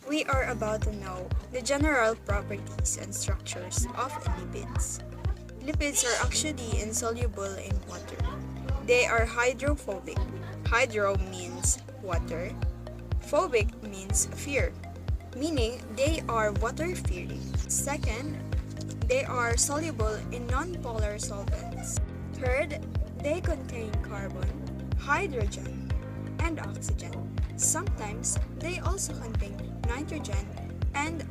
We are about to know the general properties and structures of lipids. Lipids are actually insoluble in water. They are hydrophobic. Hydro means water. Phobic means fear, meaning they are water-fearing. Second, they are soluble in nonpolar solvents. Third, they contain carbon, hydrogen, and oxygen. Sometimes they also contain nitrogen and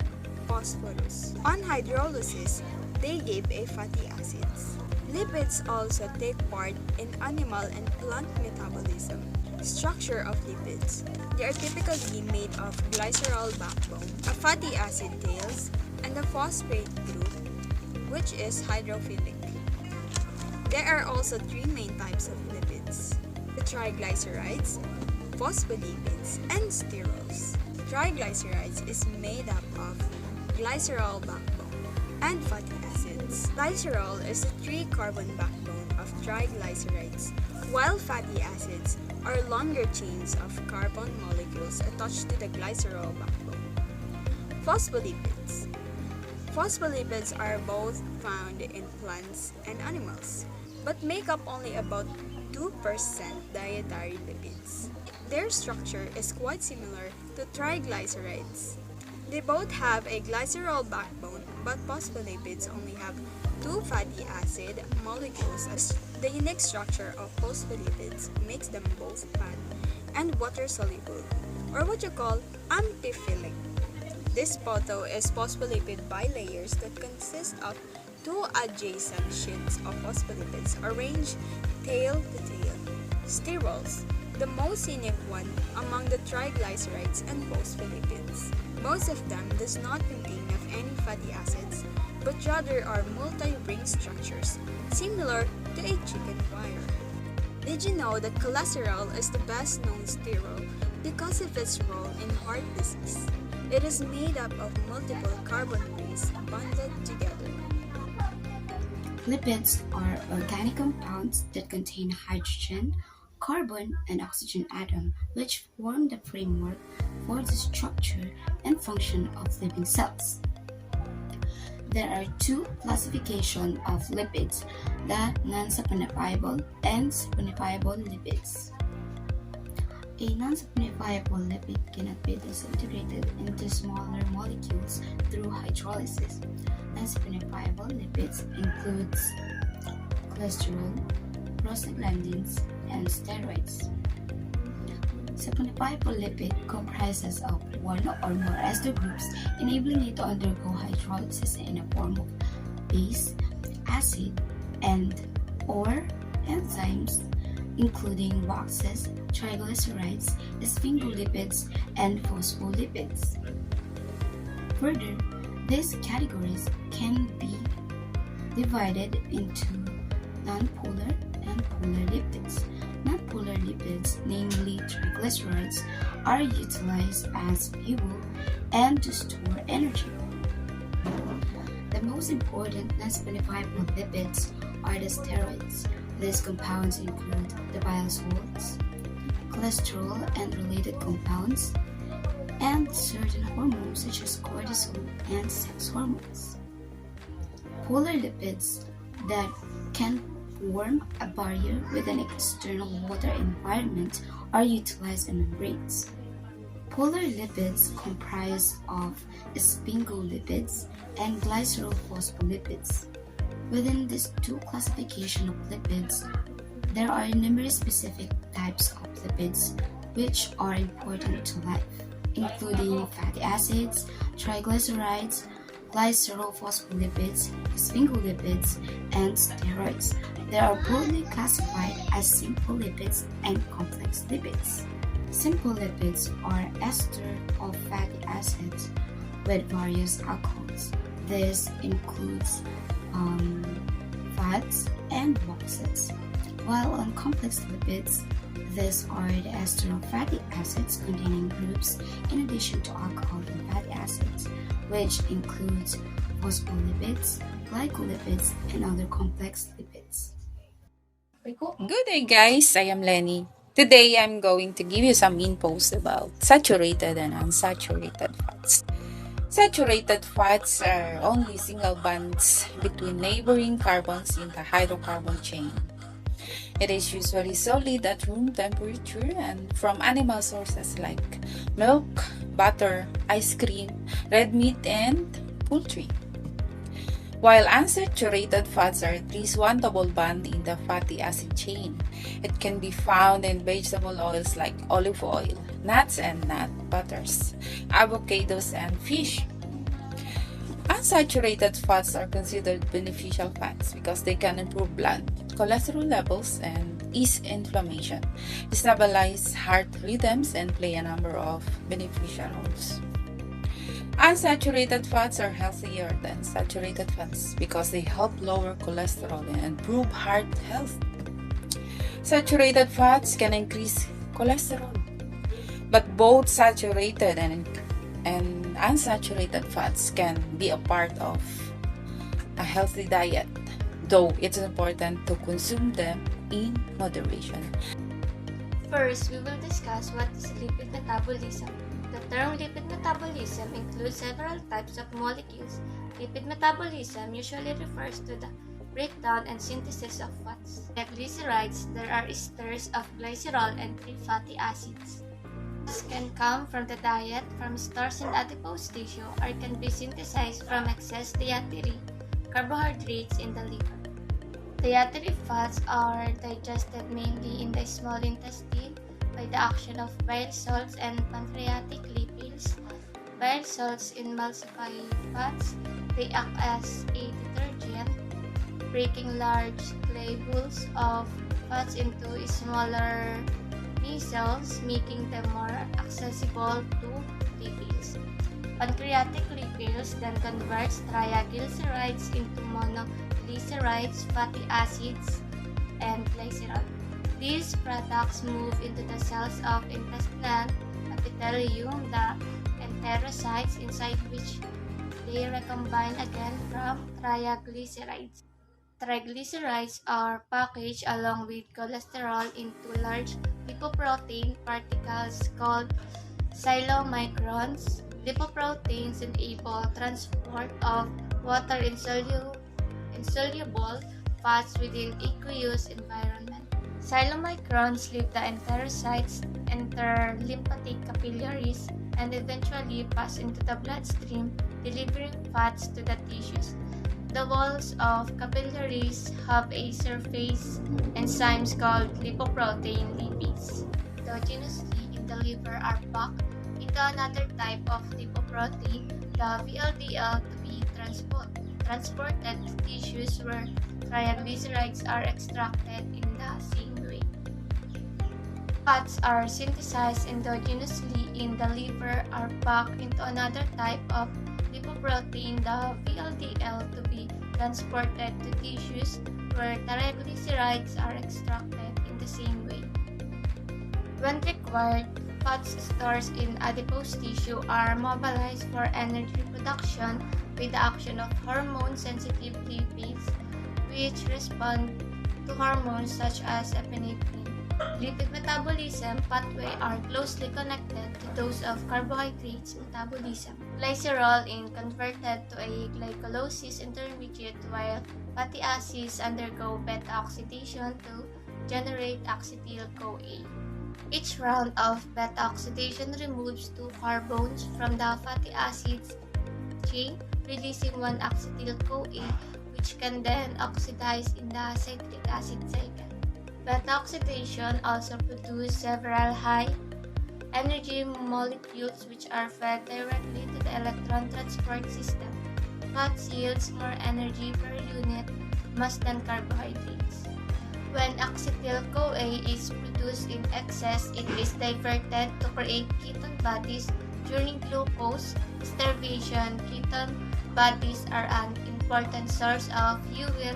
phosphorus. On hydrolysis, they give a fatty acids. Lipids also take part in animal and plant metabolism. Structure of lipids. They are typically made of glycerol backbone, a fatty acid tails, and a phosphate group, which is hydrophilic. There are also three main types of lipids: the triglycerides, phospholipids, and sterols. Triglycerides is made up of glycerol backbone and fatty acids. Glycerol is a three-carbon backbone of triglycerides, while fatty acids are longer chains of carbon molecules attached to the glycerol backbone. Phospholipids. Phospholipids are both found in plants and animals, but make up only about 2% dietary lipids. Their structure is quite similar to triglycerides. They both have a glycerol backbone, but phospholipids only have two fatty acid molecules. The unique structure of phospholipids makes them both fat and water soluble, or what you call amphiphilic. This photo is phospholipid bilayers that consist of two adjacent sheets of phospholipids arranged tail to tail. Sterols, the most scenic one among the triglycerides and phospholipids. Most of them does not contain of any fatty acids, but rather are multi-ring structures, similar to a chicken wire. Did you know that cholesterol is the best known sterol because of its role in heart disease? It is made up of multiple carbon rings bonded together. Lipids are organic compounds that contain hydrogen, carbon, and oxygen atom, which form the framework for the structure and function of living cells. There are two classifications of lipids: the non-saponifiable and saponifiable lipids. A non-saponifiable lipid cannot be disintegrated into smaller molecules through hydrolysis. Non-saponifiable lipids includes cholesterol, prostaglandins, and steroids. Saponifiable lipid comprises of one or more ester groups, enabling it to undergo hydrolysis in a form of base, acid, and/or enzymes, including waxes, triglycerides, sphingolipids, and phospholipids. Further, these categories can be divided into nonpolar and polar lipids. Nonpolar lipids, namely triglycerides, are utilized as fuel and to store energy. The most important non-saponifiable lipids are the steroids. These compounds include the bile salts, cholesterol and related compounds, and certain hormones such as cortisol and sex hormones. Polar lipids that can form a barrier with an external water environment are utilized in membranes. Polar lipids comprise of sphingolipids and glycerophospholipids. Within these two classifications of lipids, there are numerous specific types of lipids which are important to life, including fatty acids, triglycerides, glycerophospholipids, sphingolipids, and steroids. They are broadly classified as simple lipids and complex lipids. Simple lipids are ester of fatty acids with various alcohols. This includes fats and waxes. While on complex lipids, these are the ester of fatty acids containing groups in addition to alcohol and fatty acids, which includes phospholipids, glycolipids, and other complex lipids. Good day, guys. I am Lenny. Today, I'm going to give you some infos about saturated and unsaturated fats. Saturated fats are only single bonds between neighboring carbons in the hydrocarbon chain. It is usually solid at room temperature and from animal sources like milk, butter, ice cream, red meat, and poultry. While unsaturated fats are at least one double bond in the fatty acid chain, it can be found in vegetable oils like olive oil, nuts and nut butters, avocados, and fish. Unsaturated fats are considered beneficial fats because they can improve blood cholesterol levels and ease inflammation, stabilize heart rhythms, and play a number of beneficial roles. Unsaturated fats are healthier than saturated fats because they help lower cholesterol and improve heart health. Saturated fats can increase cholesterol, but both saturated and unsaturated fats can be a part of a healthy diet, though it's important to consume them in moderation. First, we will discuss what is lipid metabolism. The term lipid metabolism includes several types of molecules. Lipid metabolism usually refers to the breakdown and synthesis of fats. Like glycerides, there are esters of glycerol and free fatty acids. This can come from the diet, from stores in adipose tissue, or can be synthesized from excess dietary carbohydrates in the liver. Dietary fats are digested mainly in the small intestine by the action of bile salts and pancreatic lipids. Bile salts emulsify fats. They act as a detergent, breaking large globules of fats into smaller micelles, making them more accessible to lipids. Pancreatic lipids then converts triglycerides into monoglycerides, fatty acids, and glycerol. These products move into the cells of intestinal epithelium, the enterocytes, inside which they recombine again from triglycerides. Triglycerides are packaged along with cholesterol into large lipoprotein particles called chylomicrons. Lipoproteins enable transport of water-insoluble fats within aqueous environment. Chylomicrons leave the enterocytes, enter lymphatic capillaries, and eventually pass into the bloodstream, delivering fats to the tissues. The walls of capillaries have a surface enzymes called lipoprotein lipids. Endogenously in the liver are packed into another type of lipoprotein, the VLDL, to be transported to tissues where triglycerides are extracted in the same way. Fats are synthesized endogenously in the liver are packed into another type of lipoprotein, the VLDL, to be transported to tissues where triglycerides are extracted in the same way. When required, fat stores in adipose tissue are mobilized for energy production by the action of hormone-sensitive lipids, which respond to hormones such as epinephrine. Lipid metabolism pathway are closely connected to those of carbohydrates metabolism. Glycerol is converted to a glycolysis intermediate while fatty acids undergo beta oxidation to generate acetyl-CoA. Each round of beta oxidation removes two carbons from the fatty acids chain, releasing one acetyl-CoA, which can then oxidize in the citric acid cycle. Beta oxidation also produces several high-energy molecules which are fed directly to the electron transport system. Fats yields more energy per unit mass than carbohydrates. When acetyl-CoA is produced in excess, it is diverted to create ketone bodies. During glucose starvation, ketone bodies are an important source of fuel,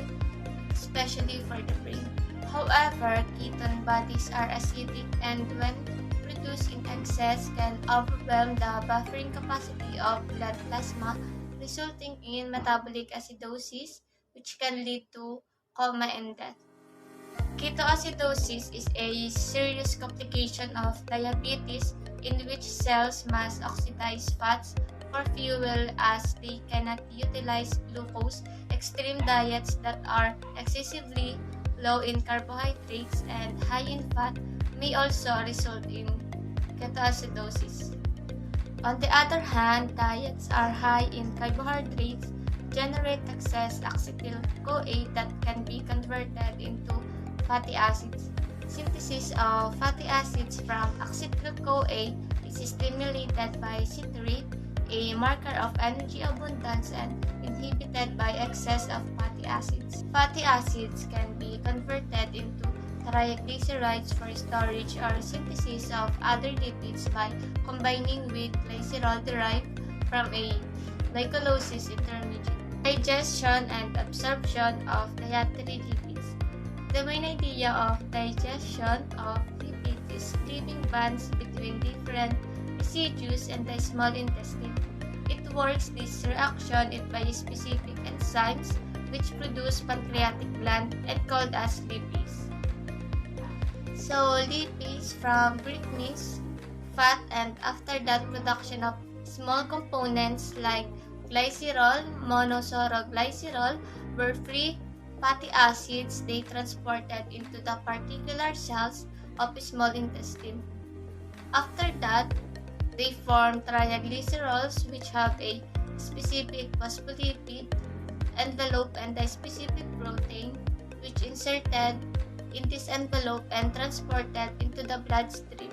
especially for the brain. However, ketone bodies are acidic and when produced in excess can overwhelm the buffering capacity of blood plasma, resulting in metabolic acidosis, which can lead to coma and death. Ketoacidosis is a serious complication of diabetes in which cells must oxidize fats for fuel as they cannot utilize glucose. Extreme diets that are excessively low in carbohydrates and high in fat may also result in ketoacidosis. On the other hand, diets are high in carbohydrates generate excess acetyl-CoA that can be converted into fatty acids. Synthesis of fatty acids from acetyl-CoA is stimulated by citrate, a marker of energy abundance, and inhibited by excess of fatty acids. Fatty acids can be converted into triglycerides for storage or synthesis of other lipids by combining with glycerol derived from a glycolysis intermediate. Digestion and absorption of dietary lipids. The main idea of digestion of lipids is leaving bands between different residues in the small intestine. It works this reaction by specific enzymes which produce pancreatic gland and called as lipids. So lipids from Greek means fat, and after that production of small components like glycerol, monosaccharoglycerol were free fatty acids they transported into the particular cells of small intestine. After that, they form triglycerols which have a specific phospholipid envelope and a specific protein which inserted in this envelope and transported into the bloodstream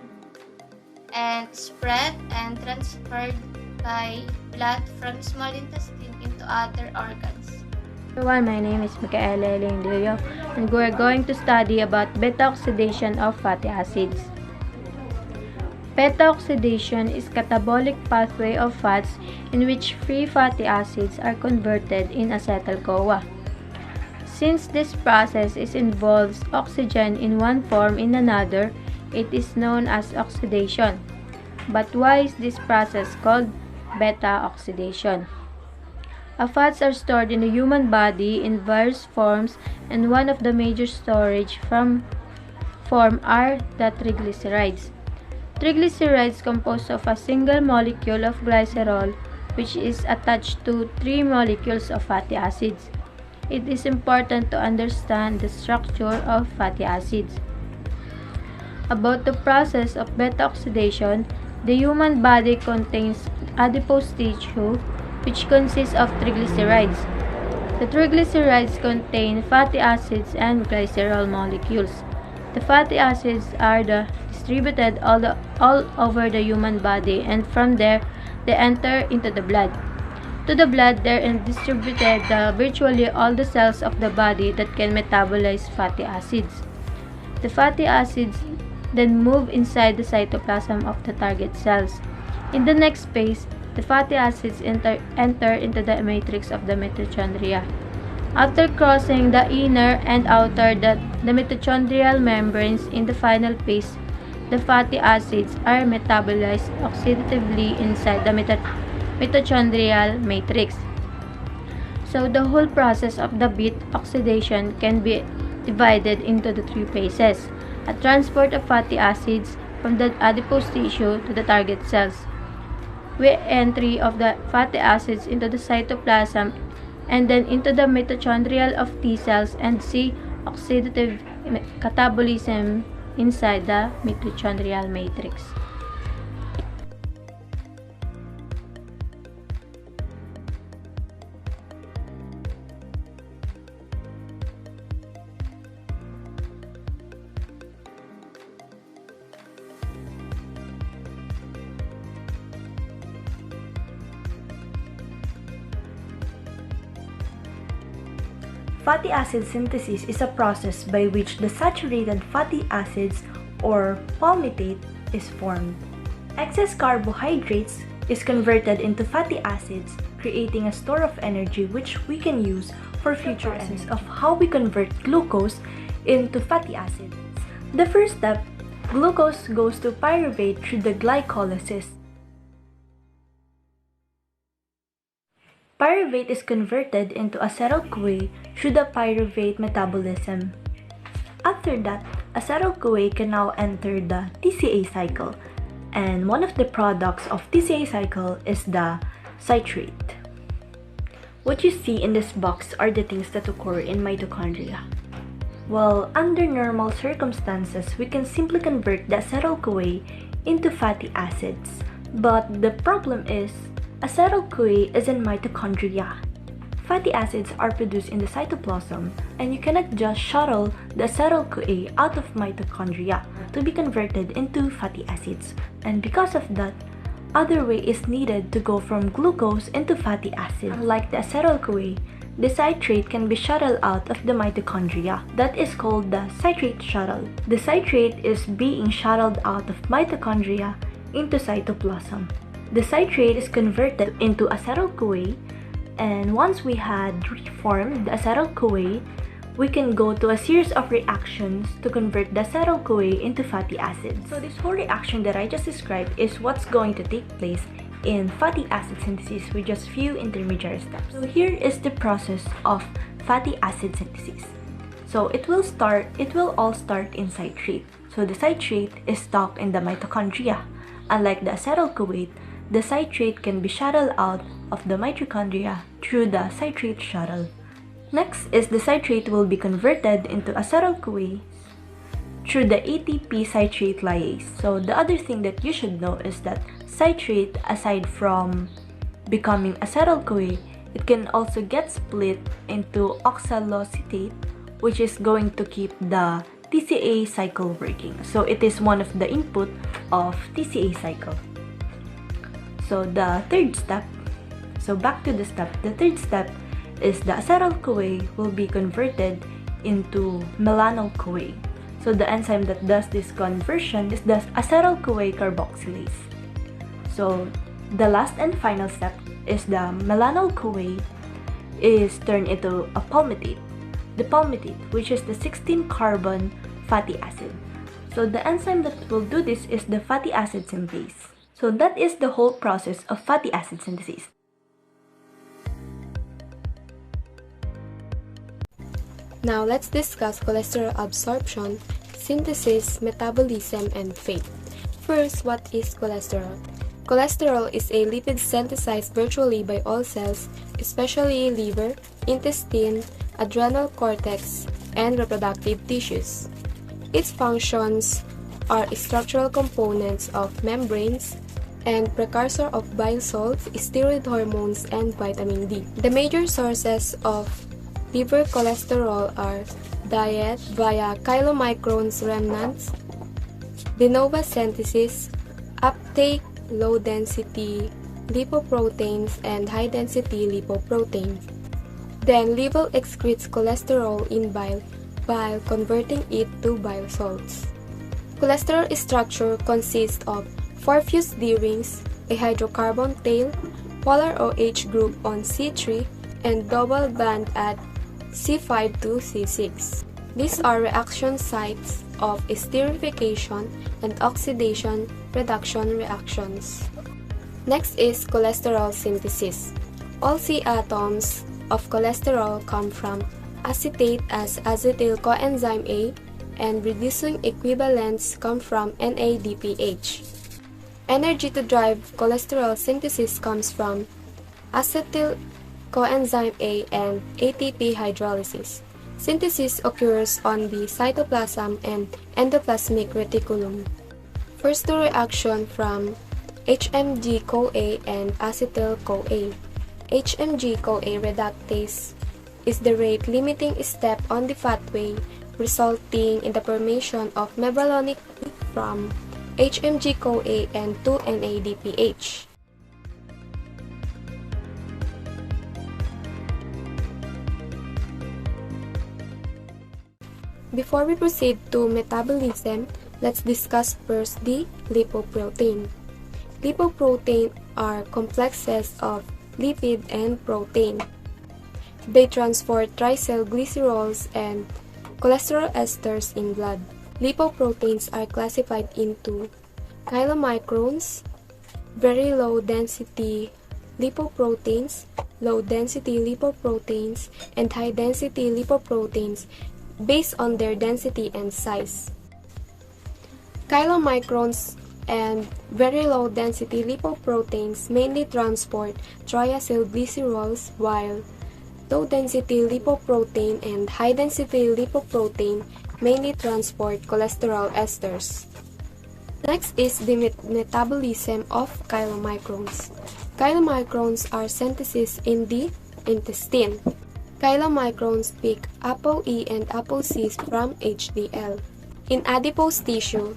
and spread and transferred by blood from small intestine into other organs. Everyone, my name is Micaela Elendillo, and we are going to study about beta oxidation of fatty acids. Beta oxidation is catabolic pathway of fats in which free fatty acids are converted in acetyl-CoA. Since this process involves oxygen in one form in another, it is known as oxidation. But why is this process called beta oxidation? Fats are stored in the human body in various forms, and one of the major storage form are the triglycerides. Triglycerides composed of a single molecule of glycerol which is attached to 3 molecules of fatty acids. It is important to understand the structure of fatty acids. About the process of beta oxidation, the human body contains adipose tissue which consists of triglycerides. The triglycerides contain fatty acids and glycerol molecules. The fatty acids are distributed all over the human body, and from there they enter into the blood. To the blood, they are distributed virtually all the cells of the body that can metabolize fatty acids. The fatty acids then move inside the cytoplasm of the target cells. In the next phase, the fatty acids enter into the matrix of the mitochondria. After crossing the inner and outer the mitochondrial membranes in the final phase, the fatty acids are metabolized oxidatively inside the mitochondrial matrix. So the whole process of the beta oxidation can be divided into the 3 phases: a transport of fatty acids from the adipose tissue to the target cells, re-entry of the fatty acids into the cytoplasm and then into the mitochondrial of T cells, and C, oxidative catabolism inside the mitochondrial matrix. Fatty acid synthesis is a process by which the saturated fatty acids or palmitate is formed. Excess carbohydrates is converted into fatty acids, creating a store of energy which we can use for future process of how we convert glucose into fatty acids. The first step, glucose goes to pyruvate through the glycolysis. Pyruvate is converted into acetyl-CoA through the pyruvate metabolism. After that, acetyl-CoA can now enter the TCA cycle, and one of the products of TCA cycle is the citrate. What you see in this box are the things that occur in mitochondria. Well, under normal circumstances, we can simply convert the acetyl-CoA into fatty acids. But the problem is, acetyl-CoA is in mitochondria. Fatty acids are produced in the cytoplasm, and you cannot just shuttle the acetyl-CoA out of mitochondria to be converted into fatty acids. And because of that, other way is needed to go from glucose into fatty acid. Unlike the acetyl-CoA, the citrate can be shuttled out of the mitochondria. That is called the citrate shuttle. The citrate is being shuttled out of mitochondria into cytoplasm. The citrate is converted into acetyl-CoA, and once we had reformed the acetyl-CoA, we can go to a series of reactions to convert the acetyl-CoA into fatty acids. So this whole reaction that I just described is what's going to take place in fatty acid synthesis with just few intermediate steps. So here is the process of fatty acid synthesis. So it will all start in citrate. So the citrate is stocked in the mitochondria. Unlike the acetyl-CoA, the citrate can be shuttled out of the mitochondria through the citrate shuttle. Next is the citrate will be converted into acetyl-CoA through the ATP citrate lyase. So the other thing that you should know is that citrate, aside from becoming acetyl-CoA, it can also get split into oxaloacetate, which is going to keep the TCA cycle working. So it is one of the input of TCA cycle. So the third step, the third step is the acetyl-CoA will be converted into melanyl-CoA. So the enzyme that does this conversion is the acetyl-CoA carboxylase. So the last and final step is the melanyl-CoA is turned into a palmitate. The palmitate, which is the 16-carbon fatty acid. So the enzyme that will do this is the fatty acid synthase. So that is the whole process of fatty acid synthesis. Now let's discuss cholesterol absorption, synthesis, metabolism, and fate. First, what is cholesterol? Cholesterol is a lipid synthesized virtually by all cells, especially liver, intestine, adrenal cortex, and reproductive tissues. Its functions are structural components of membranes and precursor of bile salts, steroid hormones, and vitamin D. The major sources of liver cholesterol are diet via chylomicrons remnants, de novo synthesis, uptake, low-density lipoproteins, and high-density lipoproteins. Then liver excretes cholesterol in bile converting it to bile salts. Cholesterol structure consists of 4 fused D rings, a hydrocarbon tail, polar OH group on C3, and double band at C5 to C6. These are reaction sites of esterification and oxidation reduction reactions. Next is cholesterol synthesis. All C atoms of cholesterol come from acetate as acetyl coenzyme A, and reducing equivalents come from NADPH. Energy to drive cholesterol synthesis comes from acetyl coenzyme A and ATP hydrolysis. Synthesis occurs on the cytoplasm and endoplasmic reticulum. First two reaction from HMG-CoA and acetyl-CoA. HMG-CoA reductase is the rate-limiting step on the pathway, resulting in the formation of mevalonic from HMG-CoA and 2-NADPH. Before we proceed to metabolism, let's discuss first the lipoprotein. Lipoprotein are complexes of lipid and protein. They transport triglycerols and cholesterol esters in blood. Lipoproteins are classified into chylomicrons, very low density lipoproteins, low density lipoproteins, and high density lipoproteins based on their density and size. Chylomicrons and very low density lipoproteins mainly transport triacylglycerols, while low density lipoprotein and high density lipoprotein mainly transport cholesterol esters. Next is the metabolism of chylomicrons. Chylomicrons are synthesis in the intestine. Chylomicrons pick ApoE and ApoC from HDL. In adipose tissue,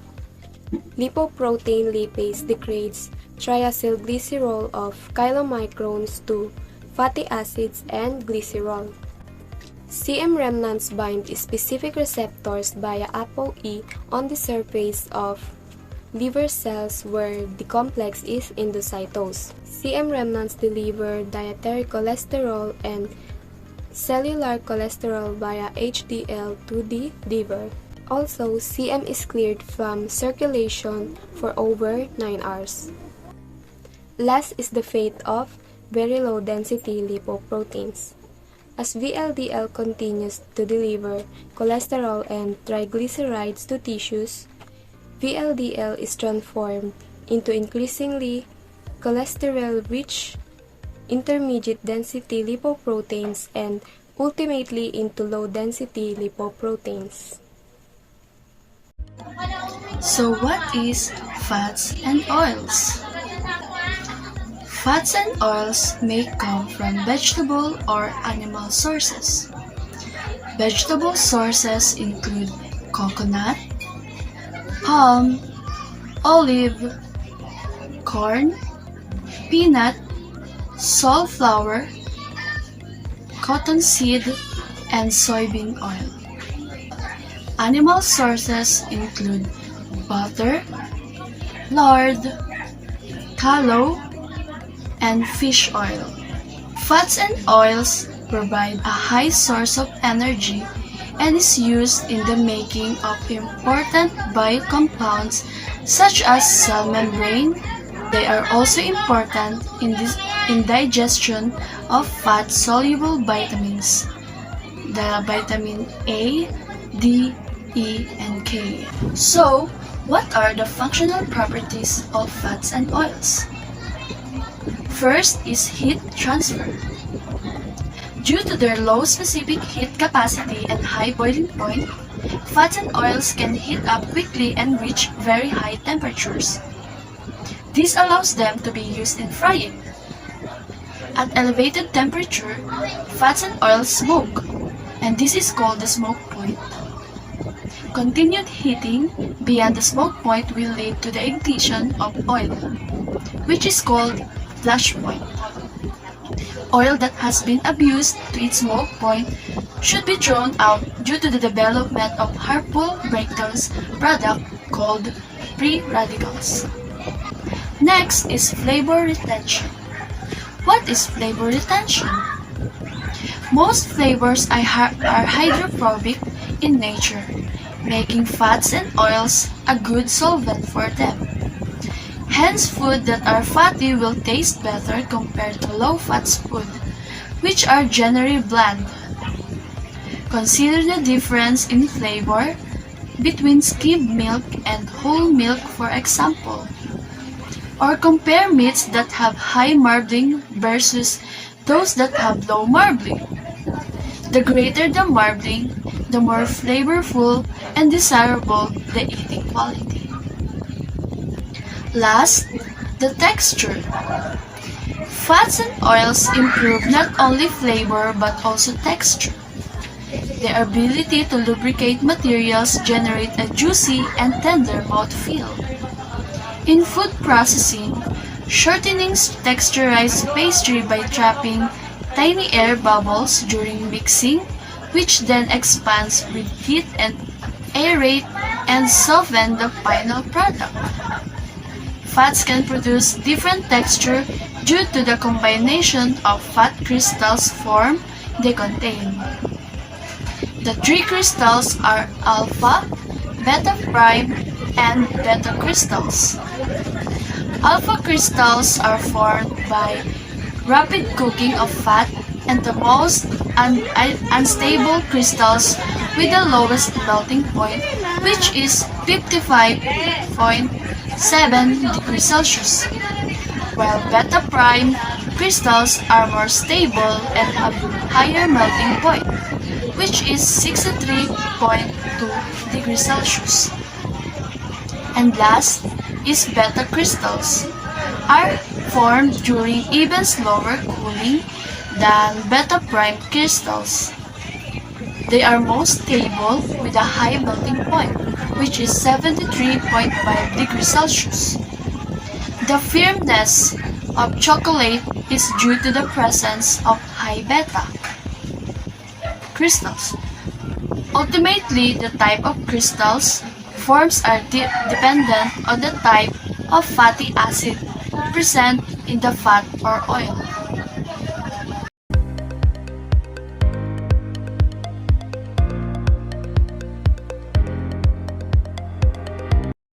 lipoprotein lipase degrades triacylglycerol of chylomicrons to fatty acids and glycerol. CM remnants bind specific receptors via ApoE on the surface of liver cells where the complex is endocytosed. CM remnants deliver dietary cholesterol and cellular cholesterol via HDL to the liver. Also, CM is cleared from circulation for over 9 hours. Last is the fate of very low density lipoproteins. As VLDL continues to deliver cholesterol and triglycerides to tissues, VLDL is transformed into increasingly cholesterol-rich intermediate density lipoproteins and ultimately into low density lipoproteins. So what is fats and oils? Fats and oils may come from vegetable or animal sources. Vegetable sources include coconut, palm, olive, corn, peanut, safflower, cottonseed, and soybean oil. Animal sources include butter, lard, tallow, and fish oil. Fats and oils provide a high source of energy and is used in the making of important biocompounds such as cell membrane. They are also important in digestion of fat-soluble vitamins, the vitamin A, D, E, and K. So, what are the functional properties of fats and oils? First is heat transfer. Due to their low specific heat capacity and high boiling point, fats and oils can heat up quickly and reach very high temperatures. This allows them to be used in frying. At elevated temperature, fats and oils smoke, and this is called the smoke point. Continued heating beyond the smoke point will lead to the ignition of oil, which is called flash point. Oil that has been abused to its smoke point should be thrown out due to the development of harmful breakdowns product called free radicals. Next is flavor retention. What is flavor retention? Most flavors are hydrophobic in nature, making fats and oils a good solvent for them. Hence, food that are fatty will taste better compared to low-fat food, which are generally bland. Consider the difference in flavor between skimmed milk and whole milk, for example. Or compare meats that have high marbling versus those that have low marbling. The greater the marbling, the more flavorful and desirable the eating quality. Last, the texture. Fats and oils improve not only flavor but also texture. Their ability to lubricate materials generate a juicy and tender mouthfeel. In food processing, shortening texturized pastry by trapping tiny air bubbles during mixing, which then expands with heat and aerate and soften the final product. Fats can produce different texture due to the combination of fat crystals form they contain. The three crystals are alpha, beta prime, and beta crystals. Alpha crystals are formed by rapid cooking of fat, and the most unstable crystals with the lowest melting point, which is 55.7 degrees Celsius, while beta prime crystals are more stable and have higher melting point, which is 63.2 degrees Celsius. And last is beta crystals, are formed during even slower cooling than beta prime crystals. They are most stable with a high melting point, which is 73.5 degrees Celsius. The firmness of chocolate is due to the presence of high beta crystals. Ultimately, the type of crystals forms are dependent on the type of fatty acid present in the fat or oil.